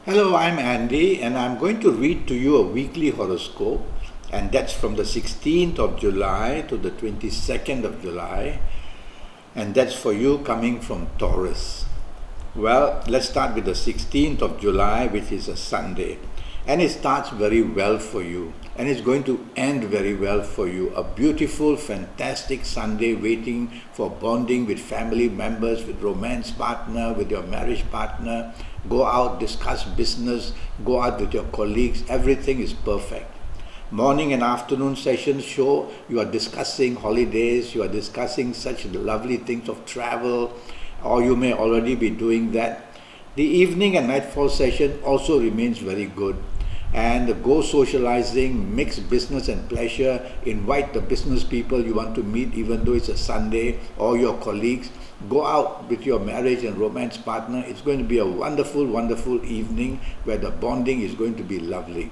Hello, I'm Andy, and I'm going to read to you a weekly horoscope, and that's from the 16th of July to the 22nd of July, and that's for you coming from Taurus. Well, let's start with the 16th of July, which is a Sunday, and it starts very well for you, and it's going to end very well for you. A beautiful, fantastic Sunday waiting for bonding with family members, with romance partner, with your marriage partner. Go out, discuss business, go out with your colleagues, everything is perfect. Morning and afternoon sessions show you are discussing holidays, you are discussing such lovely things of travel, or you may already be doing that. The evening and nightfall session also remains very good. And go socializing, mix business and pleasure, invite the business people you want to meet even though it's a Sunday, or your colleagues. Go out with your marriage and romance partner. It's going to be a wonderful, wonderful evening where the bonding is going to be lovely.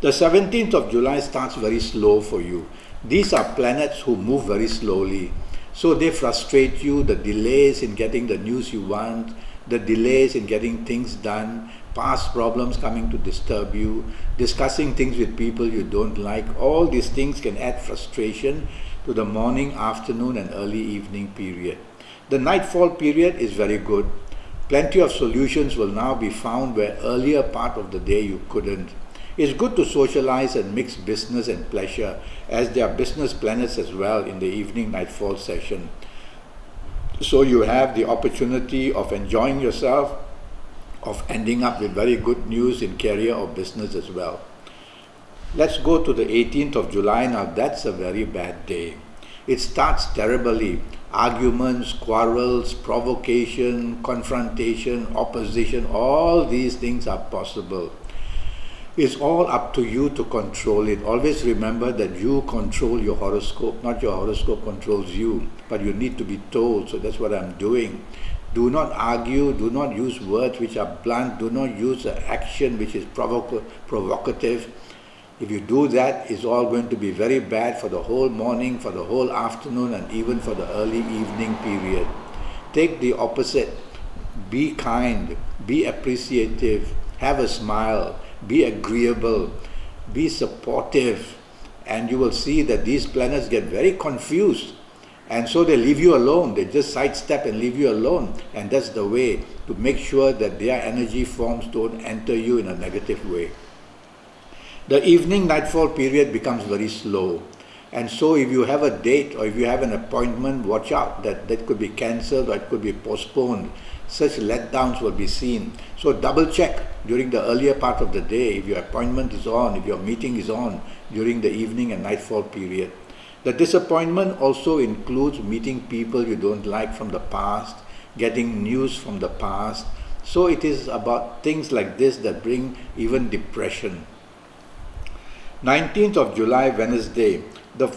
The 17th of July starts very slow for you. These are planets who move very slowly. So they frustrate you, the delays in getting the news you want, the delays in getting things done, past problems coming to disturb you, discussing things with people you don't like. All these things can add frustration to the morning, afternoon and early evening period. The nightfall period is very good. Plenty of solutions will now be found where earlier part of the day you couldn't. It's good to socialize and mix business and pleasure, as there are business planets as well in the evening nightfall session. So you have the opportunity of enjoying yourself, of ending up with very good news in career or business as well. Let's go to the 18th of July. Now that's a very bad day. It starts terribly. Arguments, quarrels, provocation, confrontation, opposition, all these things are possible. It's all up to you to control it. Always remember that you control your horoscope, not your horoscope controls you, but you need to be told. So that's what I'm doing. Do not argue, do not use words which are blunt, do not use an action which is provocative. If you do that, it's all going to be very bad for the whole morning, for the whole afternoon, and even for the early evening period. Take the opposite. Be kind, be appreciative, have a smile, be agreeable, be supportive, and you will see that these planets get very confused. And so they leave you alone. They just sidestep and leave you alone. And that's the way to make sure that their energy forms don't enter you in a negative way. The evening nightfall period becomes very slow. And so if you have a date or if you have an appointment, watch out that could be cancelled or it could be postponed. Such letdowns will be seen. So double check during the earlier part of the day if your appointment is on, if your meeting is on during the evening and nightfall period. The disappointment also includes meeting people you don't like from the past, getting news from the past. So it is about things like this that bring even depression. 19th of July, Wednesday. The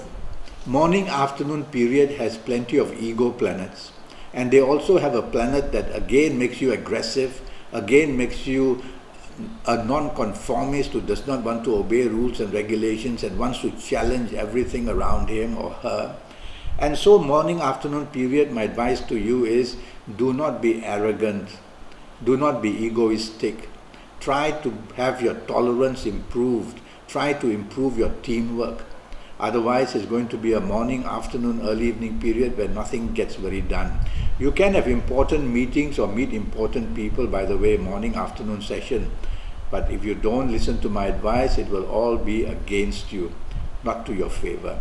morning afternoon period has plenty of ego planets. And they also have a planet that again makes you aggressive, again makes you a non-conformist who does not want to obey rules and regulations and wants to challenge everything around him or her. And so morning afternoon period, my advice to you is do not be arrogant, do not be egoistic. Try to have your tolerance improved, try to improve your teamwork. Otherwise it's going to be a morning, afternoon, early evening period where nothing gets very done. You can have important meetings or meet important people, by the way, morning, afternoon session. But if you don't listen to my advice, it will all be against you, not to your favor.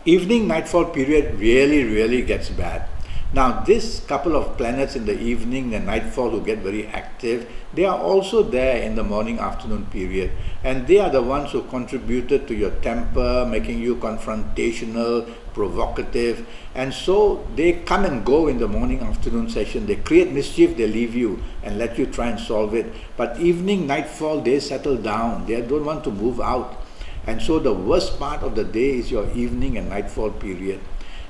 Evening nightfall period really gets bad. Now this couple of planets in the evening and nightfall who get very active, they are also there in the morning afternoon period, and they are the ones who contributed to your temper, making you confrontational, provocative, and so they come and go in the morning afternoon session. They create mischief, they leave you and let you try and solve it. But evening nightfall, they settle down, they don't want to move out, and so the worst part of the day is your evening and nightfall period.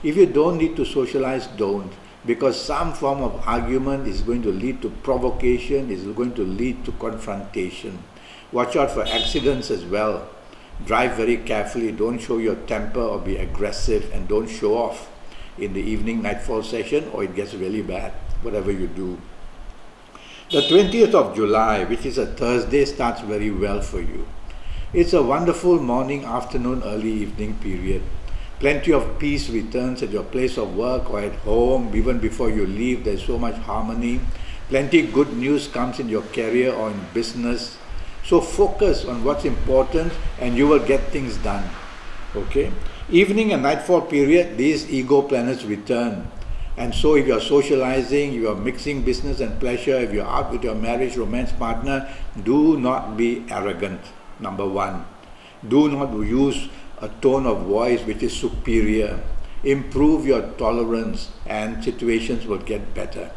If you don't need to socialize, don't, because some form of argument is going to lead to provocation, is going to lead to confrontation. Watch out for accidents as well. Drive very carefully, don't show your temper or be aggressive, and don't show off in the evening nightfall session or it gets really bad, whatever you do. The 20th of July, which is a Thursday, starts very well for you. It's a wonderful morning, afternoon, early evening period. Plenty of peace returns at your place of work or at home. Even before you leave, there's so much harmony. Plenty good news comes in your career or in business. So focus on what's important and you will get things done. Okay? Evening and nightfall period, these ego planets return. And so if you're socializing, you're mixing business and pleasure, if you're out with your marriage, romance partner, do not be arrogant. Number one. Do not use a tone of voice which is superior. Improve your tolerance and situations will get better.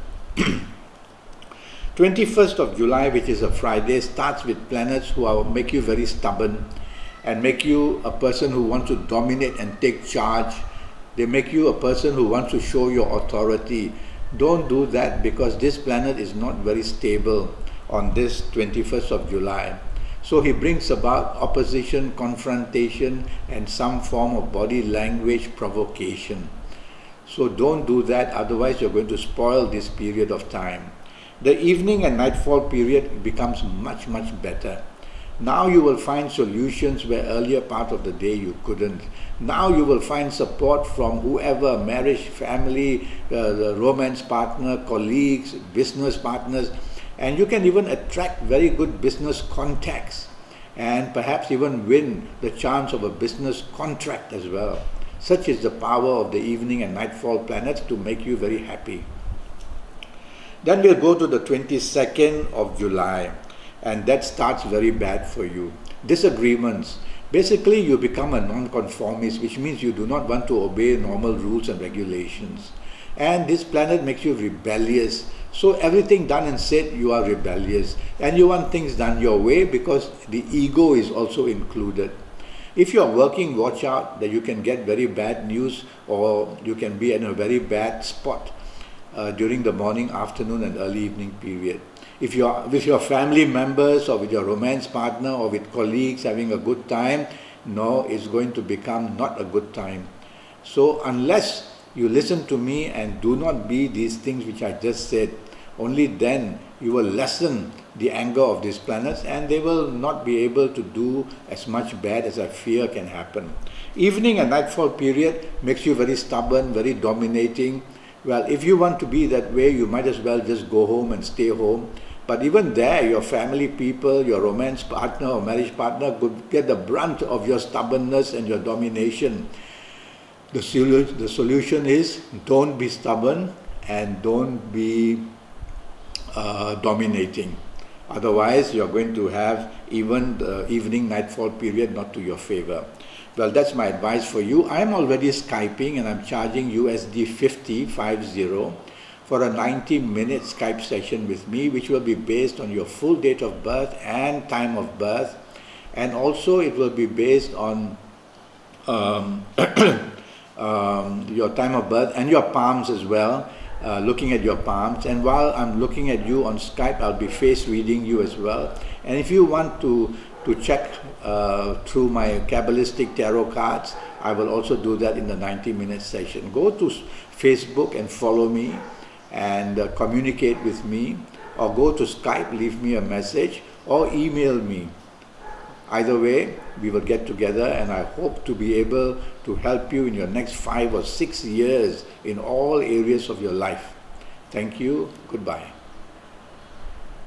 21st of July, which is a Friday, starts with planets who will make you very stubborn and make you a person who wants to dominate and take charge. They make you a person who wants to show your authority. Don't do that because this planet is not very stable on this 21st of July. So he brings about opposition, confrontation, and some form of body language provocation. So don't do that, otherwise you're going to spoil this period of time. The evening and nightfall period becomes much, much better. Now you will find solutions where earlier part of the day you couldn't. Now you will find support from whoever, marriage, family, the romance partner, colleagues, business partners, and you can even attract very good business contacts and perhaps even win the chance of a business contract as well. Such is the power of the evening and nightfall planets to make you very happy. Then we'll go to the 22nd of July, and that starts very bad for you. Disagreements. Basically, you become a non-conformist, which means you do not want to obey normal rules and regulations. And this planet makes you rebellious. So everything done and said, you are rebellious. And you want things done your way because the ego is also included. If you are working, watch out that you can get very bad news or you can be in a very bad spot during the morning, afternoon and early evening period. If you are with your family members or with your romance partner or with colleagues having a good time, no, it's going to become not a good time. So unless you listen to me and do not be these things which I just said, only then you will lessen the anger of these planets and they will not be able to do as much bad as I fear can happen. Evening and nightfall period makes you very stubborn, very dominating. Well, if you want to be that way, you might as well just go home and stay home. But even there, your family people, your romance partner or marriage partner could get the brunt of your stubbornness and your domination. The solution is don't be stubborn and don't be dominating. Otherwise, you're going to have even the evening nightfall period not to your favor. Well, that's my advice for you. I'm already Skyping and I'm charging USD 50 for a 90-minute Skype session with me, which will be based on your full date of birth and time of birth. And also it will be based on your time of birth and your palms as well, looking at your palms. And while I'm looking at you on Skype, I'll be face reading you as well. And if you want to check through my Kabbalistic tarot cards, I will also do that in the 90-minute session. Go to Facebook and follow me and communicate with me, or go to Skype, leave me a message, or email me. Either way, we will get together and I hope to be able to help you in your next 5 or 6 years in all areas of your life. Thank you. Goodbye.